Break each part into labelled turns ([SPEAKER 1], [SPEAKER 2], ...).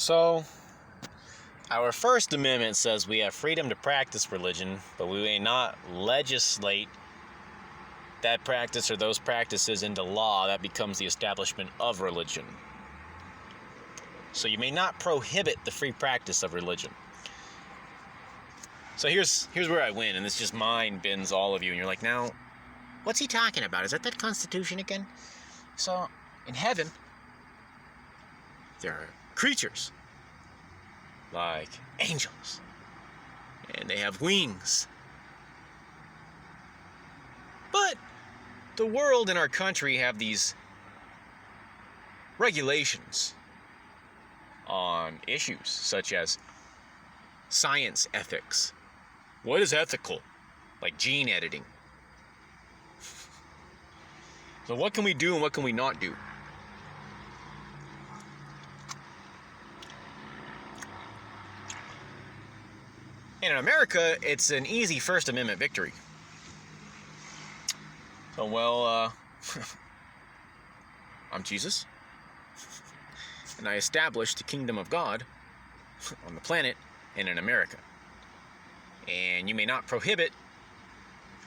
[SPEAKER 1] So, our First Amendment says we have freedom to practice religion, but we may not legislate that practice or those practices into law that becomes the establishment of religion. So you may not prohibit the free practice of religion. So here's where I win, and this just mind bends all of you, and you're like, now, what's he talking about? Is that Constitution again? So, in heaven, there are creatures like angels, and they have wings. But the world and our country have these regulations on issues such as science ethics. What is ethical? Like gene editing. So what can we do and what can we not do? And in America, it's an easy First Amendment victory. So, I'm Jesus, and I established the kingdom of God on the planet and in America. And you may not prohibit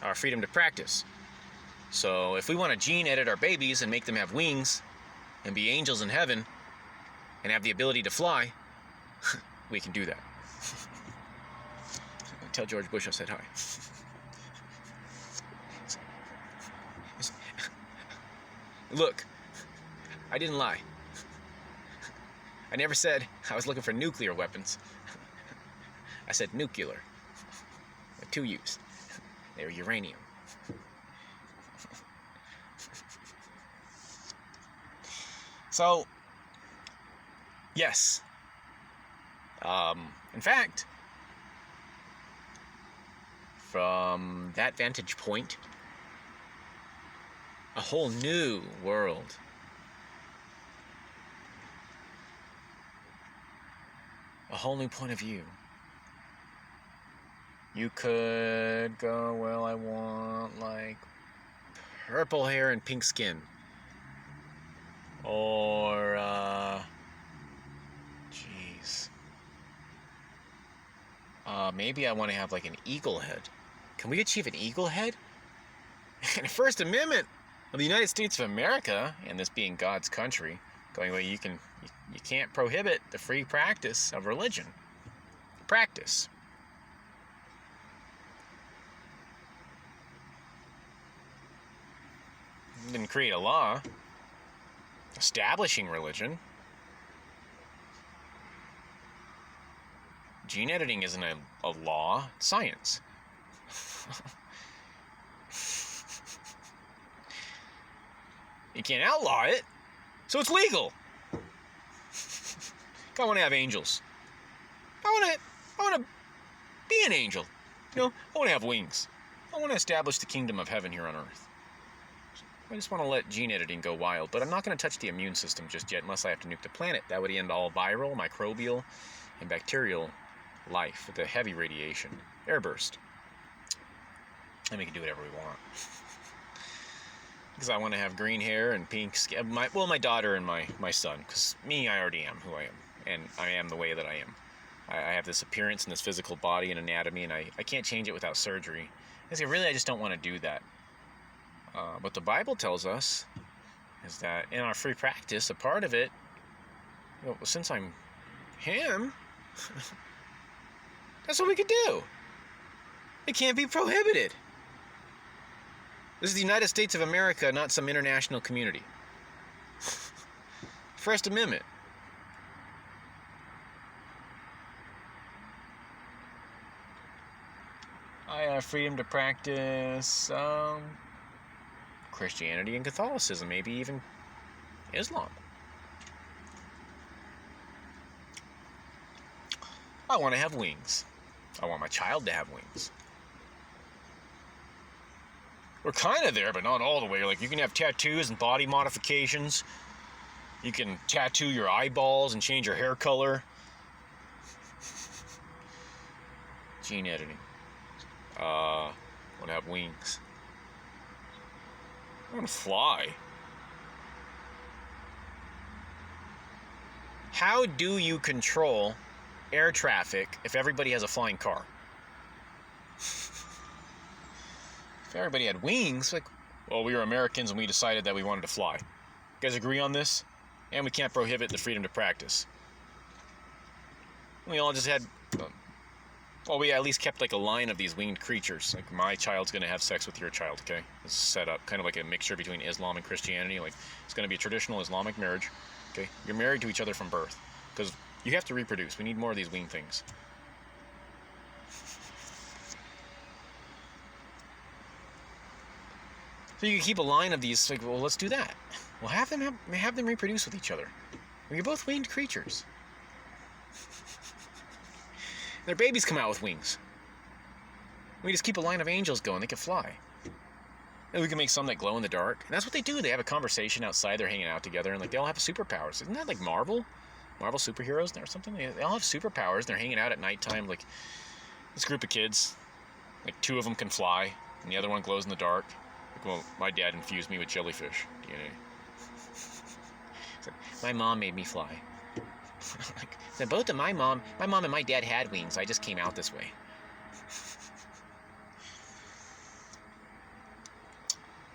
[SPEAKER 1] our freedom to practice. So if we want to gene edit our babies and make them have wings and be angels in heaven and have the ability to fly, we can do that. Tell George Bush I said hi. Look, I didn't lie. I never said I was looking for nuclear weapons. I said nuclear. With 2 U's. They were uranium. So, yes. In fact, from that vantage point, a whole new world. A whole new point of view. You could go, well, I want like purple hair and pink skin. Or, maybe I want to have like an eagle head. Can we achieve an eagle head? And the First Amendment of the United States of America, and this being God's country, going, well, you can't prohibit the free practice of religion. Practice. You didn't create a law establishing religion. Gene editing isn't a law, it's science. You can't outlaw it, so it's legal. I want to have angels. I want to be an angel. You know, I want to have wings. I want to establish the kingdom of heaven here on earth. I just want to let gene editing go wild, but I'm not going to touch the immune system just yet unless I have to nuke the planet. That would end all viral, microbial, and bacterial life with the heavy radiation. Airburst. And we can do whatever we want. Because I want to have green hair and pink skin. My daughter and my son. Because me, I already am who I am. And I am the way that I am. I have this appearance and this physical body and anatomy, and I can't change it without surgery. I just don't want to do that. What the Bible tells us is that in our free practice, a part of it, since I'm him, that's what we can do. It can't be prohibited. This is the United States of America, not some international community. First Amendment. I have freedom to practice Christianity and Catholicism, maybe even Islam. I want to have wings. I want my child to have wings. We're kind of there, but not all the way. Like, you can have tattoos and body modifications. You can tattoo your eyeballs and change your hair color. Gene editing. I want to have wings. I want to fly. how do you control air traffic if everybody has a flying car? If everybody had wings, like, well, we were Americans and we decided that we wanted to fly. You guys agree on this? And we can't prohibit the freedom to practice. We all just had, well, we at least kept like a line of these winged creatures. Like, my child's going to have sex with your child, okay? It's set up kind of like a mixture between Islam and Christianity. Like, it's going to be a traditional Islamic marriage, okay? You're married to each other from birth because you have to reproduce. We need more of these winged things. So you can keep a line of these, like, well, let's do that. Well, have them reproduce with each other. You're both winged creatures. Their babies come out with wings. We just keep a line of angels going. They can fly. And we can make some that glow in the dark. And that's what they do. They have a conversation outside. They're hanging out together, and like they all have superpowers. Isn't that like Marvel? Marvel superheroes or something? They all have superpowers. They're hanging out at nighttime. Like this group of kids, like 2 of them can fly, and the other one glows in the dark. Like, well, my dad infused me with jellyfish DNA. So, my mom made me fly. Like, so both of my mom and my dad had wings. I just came out this way.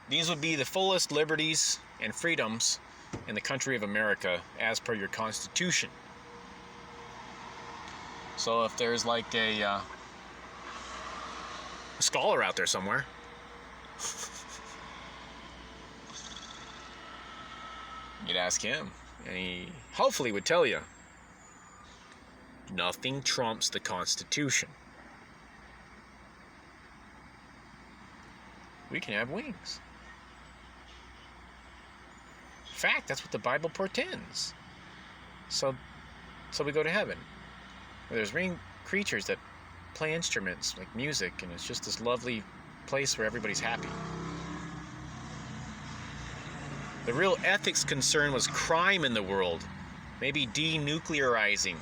[SPEAKER 1] These would be the fullest liberties and freedoms in the country of America as per your Constitution. So if there's like a scholar out there somewhere, you'd ask him, and he hopefully would tell you, nothing trumps the Constitution. We can have wings. In fact, that's what the Bible portends. So we go to heaven, where there's winged creatures that play instruments like music, and it's just this lovely place where everybody's happy. The real ethics concern was crime in the world, maybe denuclearizing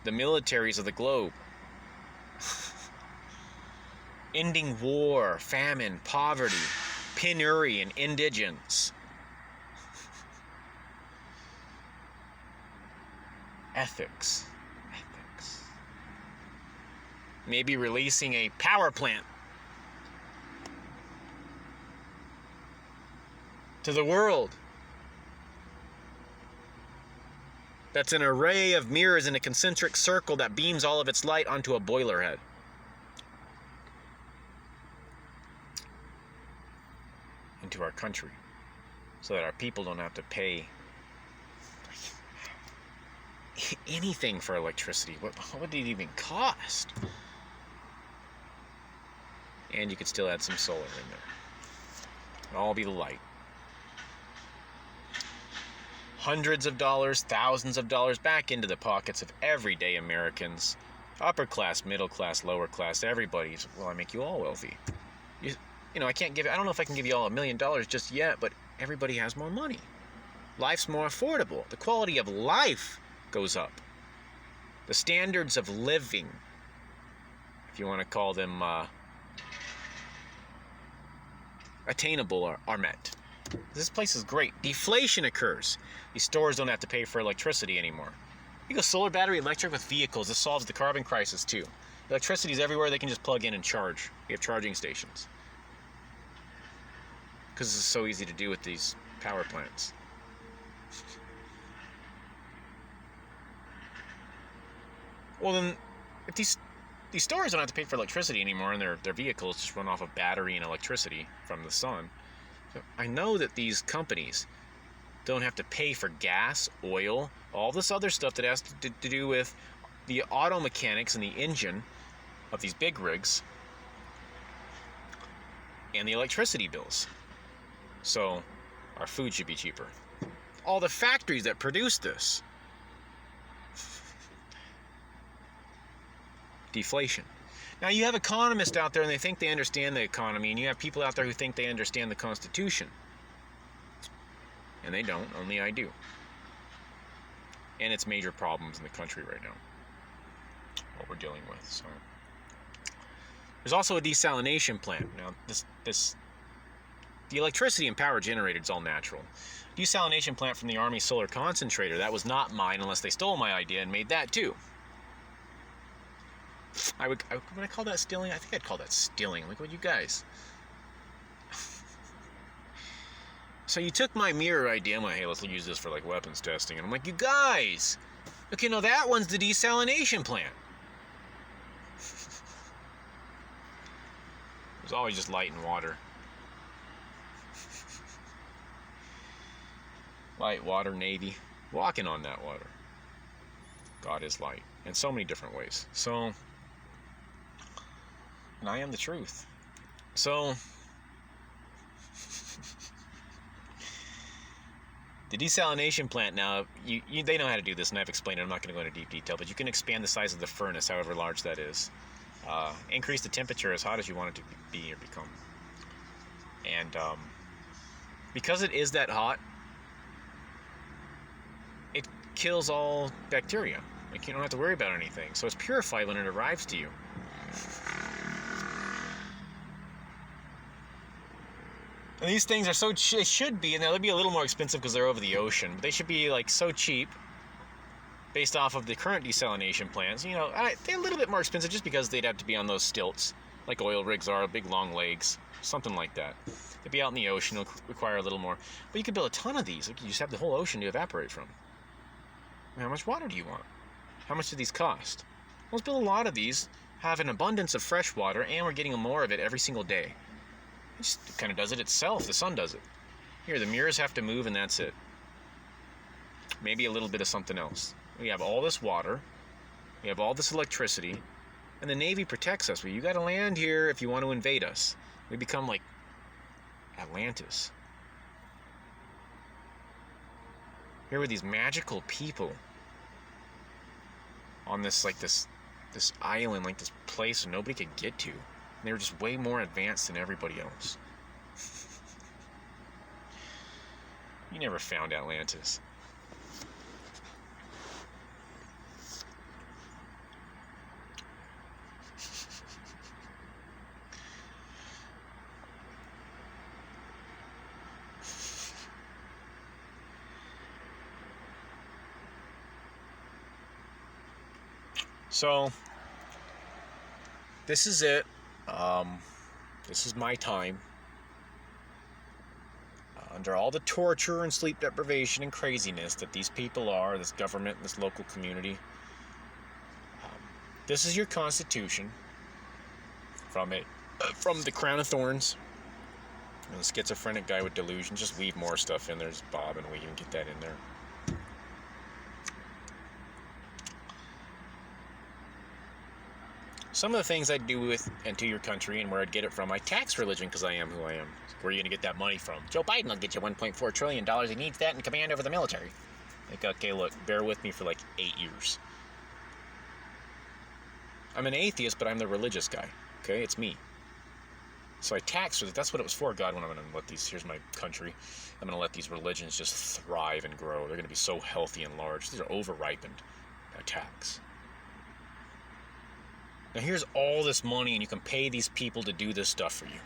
[SPEAKER 1] the militaries of the globe, ending war, famine, poverty, penury, and indigence. Ethics. Maybe releasing a power plant to the world that's an array of mirrors in a concentric circle that beams all of its light onto a boiler head. Into our country, so that our people don't have to pay anything for electricity. What would it even cost? And you could still add some solar in there. It'll all be the light. Hundreds of dollars, thousands of dollars back into the pockets of everyday Americans. Upper class, middle class, lower class, everybody's, well, I make you all wealthy. You know, I don't know if I can give you all $1 million just yet, but everybody has more money. Life's more affordable. The quality of life goes up. The standards of living, if you want to call them attainable, are met. This place is great. Deflation occurs. These stores don't have to pay for electricity anymore. You go solar, battery, electric with vehicles. This solves the carbon crisis too. Electricity is everywhere. They can just plug in and charge. We have charging stations. Because it's so easy to do with these power plants. Well then, if these stores don't have to pay for electricity anymore, and their vehicles just run off of battery and electricity from the sun, so I know that these companies don't have to pay for gas, oil, all this other stuff that has to do with the auto mechanics and the engine of these big rigs, and the electricity bills. So our food should be cheaper. All the factories that produce this. Deflation. Now you have economists out there and they think they understand the economy, and you have people out there who think they understand the Constitution. And they don't, only I do. And it's major problems in the country right now, what we're dealing with. So there's also a desalination plant. Now this The electricity and power generated is all natural. Desalination plant from the Army solar concentrator, that was not mine unless they stole my idea and made that too. Would I call that stealing? I think I'd call that stealing. Like, what you guys? So you took my mirror idea. I'm like, hey, let's use this for like weapons testing. And I'm like, you guys. Okay, no, that one's the desalination plant. There's always just light and water. Light, water, Navy. Walking on that water. God is light. In so many different ways. So, and I am the truth. So, the desalination plant now, they know how to do this, and I've explained it. I'm not going to go into deep detail, but you can expand the size of the furnace, however large that is. Increase the temperature as hot as you want it to be or become. And because it is that hot, it kills all bacteria. Like, you don't have to worry about anything. So it's purified when it arrives to you. And these things are so they should be, and they'll be a little more expensive because they're over the ocean, but they should be like so cheap based off of the current desalination plants. You know, they're a little bit more expensive just because they'd have to be on those stilts, like oil rigs are, big long legs, something like that. They'd be out in the ocean, it'll require a little more. But you could build a ton of these. Like, you just have the whole ocean to evaporate from. I mean, how much water do you want? How much do these cost? Let's build a lot of these, have an abundance of fresh water, and we're getting more of it every single day. It just kind of does it itself. The sun does it. Here, the mirrors have to move, and that's it. Maybe a little bit of something else. We have all this water. We have all this electricity. And the Navy protects us. Well, you got to land here if you want to invade us. We become like Atlantis. Here were these magical people on this island, like this place nobody could get to. And they were just way more advanced than everybody else. You never found Atlantis. So, this is it. This is my time. Under all the torture and sleep deprivation and craziness that these people are, this government, this local community, this is your constitution from the Crown of Thorns. And the schizophrenic guy with delusions. Just weave more stuff in there. Just bob and weave and get that in there. Some of the things I'd do with and to your country and where I'd get it from, I tax religion because I am who I am. Where are you going to get that money from? Joe Biden will get you $1.4 trillion. He needs that in command over the military. Like, okay, look, bear with me for like 8 years. I'm an atheist, but I'm the religious guy. Okay, it's me. So I tax for that. That's what it was for, God, when I'm going to let these, here's my country. I'm going to let these religions just thrive and grow. They're going to be so healthy and large. These are over-ripened. I tax. Now here's all this money, and you can pay these people to do this stuff for you.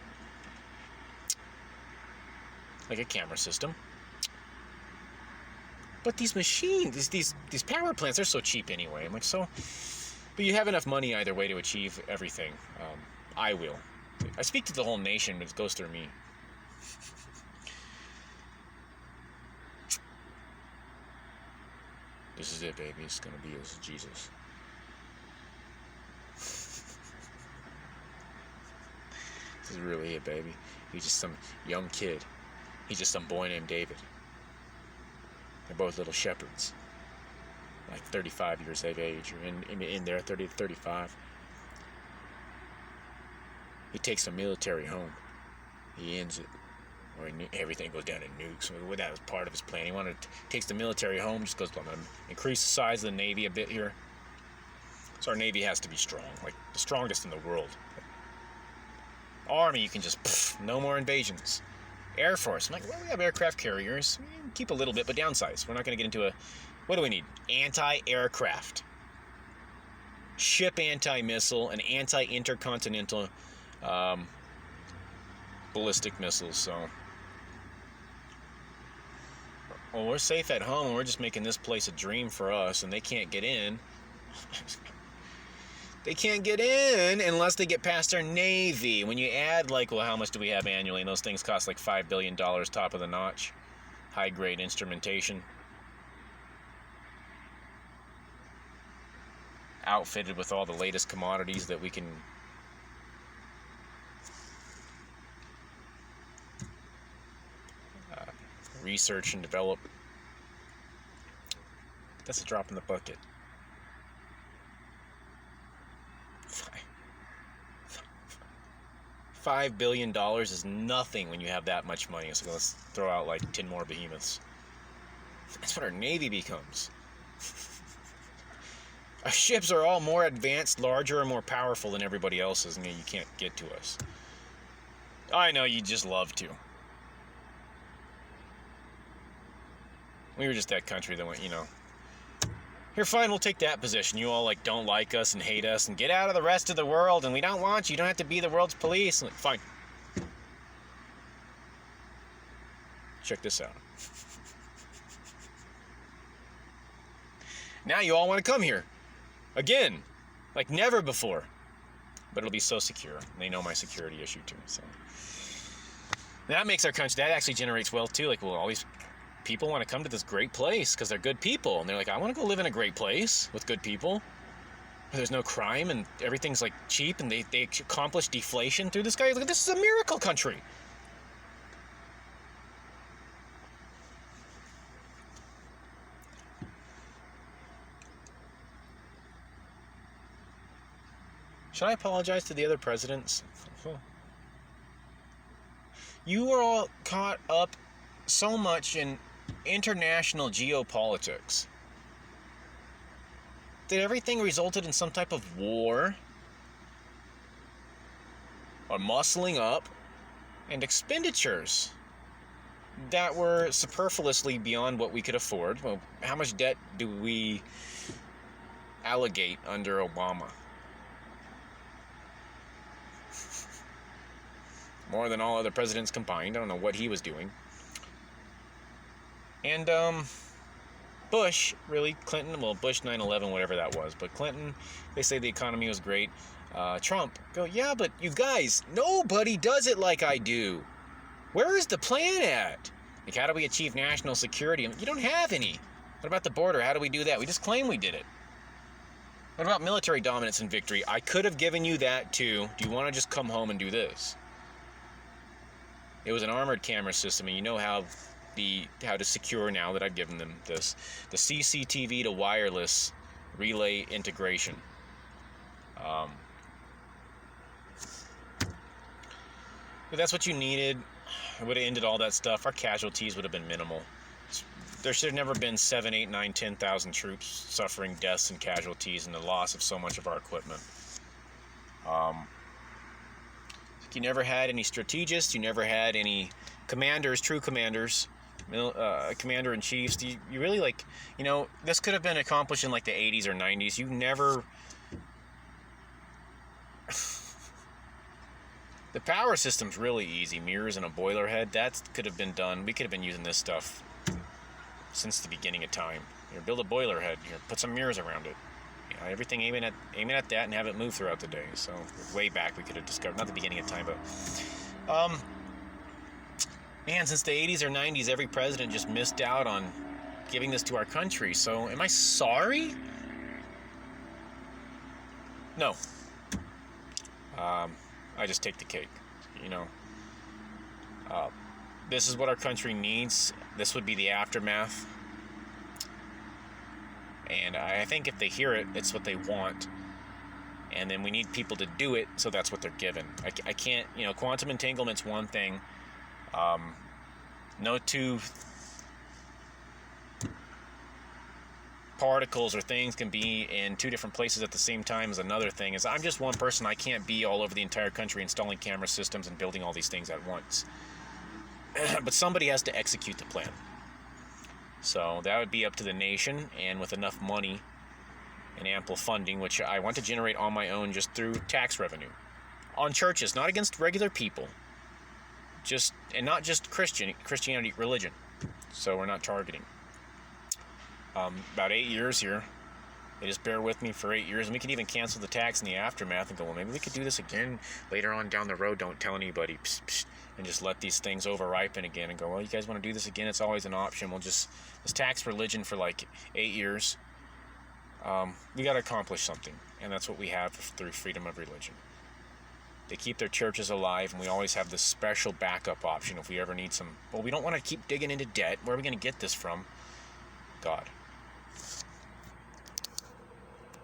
[SPEAKER 1] Like a camera system. But these machines, these power plants, they're so cheap anyway. I'm like, so... But you have enough money either way to achieve everything. I will. I speak to the whole nation, but it goes through me. This is it, baby. It's going to be as Jesus. This is really it, baby. He's just some young kid. He's just some boy named David. They're both little shepherds. Like 35 years of age, or in there, 30 to 35. He takes the military home. He ends it. Or everything goes down in nukes. So that was part of his plan. He takes the military home, just goes, I'm going to increase the size of the Navy a bit here. So our Navy has to be strong, like the strongest in the world. Army, you can just, no more invasions. Air Force, I'm like, well, we have aircraft carriers. We can keep a little bit, but downsize. We're not going to get into what do we need? Anti-aircraft. Ship anti-missile and anti-intercontinental ballistic missiles. So well, we're safe at home, and we're just making this place a dream for us, and they can't get in. They can't get in unless they get past our Navy. When you add, like, well, how much do we have annually? And those things cost like $5 billion, top of the notch. High-grade instrumentation. Outfitted with all the latest commodities that we can research and develop. That's a drop in the bucket. $5 billion is nothing when you have that much money. So let's throw out like 10 more behemoths. That's what our Navy becomes. Our ships are all more advanced, larger, and more powerful than everybody else's, and you can't get to us. I know, you just love to. We were just that country that went, you know, you're fine, we'll take that position. You all, like, don't like us and hate us and get out of the rest of the world, and we don't want you. You don't have to be the world's police. Like, fine. Check this out. Now you all want to come here. Again. Like never before. But it'll be so secure. They know my security issue, too. So that makes our country, that actually generates wealth, too. Like, well, all these people want to come to this great place because they're good people, and they're like, I want to go live in a great place with good people where there's no crime and everything's like cheap, and they accomplish deflation through this guy. Like, this is a miracle country. Should I apologize to the other presidents? You were all caught up so much in international geopolitics that everything resulted in some type of war or muscling up and expenditures that were superfluously beyond what we could afford. Well, how much debt do we allocate under Obama? More than all other presidents combined. I don't know what he was doing. And Bush, really, Clinton, well, Bush 9/11, whatever that was, but Clinton, they say the economy was great. Trump, go, yeah, but you guys, nobody does it like I do. Where is the plan at? Like, how do we achieve national security? You don't have any. What about the border? How do we do that? We just claim we did it. What about military dominance and victory? I could have given you that too. Do you want to just come home and do this? It was an armored camera system, and you know how to secure now that I've given them this. The CCTV to wireless relay integration. But that's what you needed. It would have ended all that stuff. Our casualties would have been minimal. There should have never been 7, 8, 9, 10,000 troops suffering deaths and casualties and the loss of so much of our equipment. You never had any strategists. You never had any commanders, true commanders, commander-in-chiefs. You really, like, you know, this could have been accomplished in like the 80s or 90s. You never... The power system's really easy. Mirrors and a boiler head, that could have been done. We could have been using this stuff since the beginning of time. Here, build a boiler head. Here, put some mirrors around it. You know, everything aiming at that and have it move throughout the day. So way back we could have discovered, not the beginning of time, but man, since the 80s or 90s, every president just missed out on giving this to our country. So am I sorry? No. I just take the cake, you know. This is what our country needs. This would be the aftermath. And I think if they hear it, it's what they want. And then we need people to do it, so that's what they're given. I can't, you know, quantum entanglement's one thing. No two particles or things can be in two different places at the same time is another thing. Is I'm just one person. I can't be all over the entire country installing camera systems and building all these things at once. But somebody has to execute the plan. So that would be up to the nation, and with enough money and ample funding, which I want to generate on my own just through tax revenue. On churches, not against regular people. And not just Christianity, religion. so we're not targeting. About 8 years here. They just bear with me for 8 years, and we can even cancel the tax in the aftermath and go, well, maybe we could do this again later on down the road. Don't tell anybody, psst, psst, and just let these things over-ripen again and go, well, you guys want to do this again? It's always an option. We'll just, let's tax religion for like 8 years. We got to accomplish something, and that's what we have through freedom of religion. They keep their churches alive, and we always have this special backup option if we ever need some. Well, we don't want to keep digging into debt. Where are we going to get this from? God.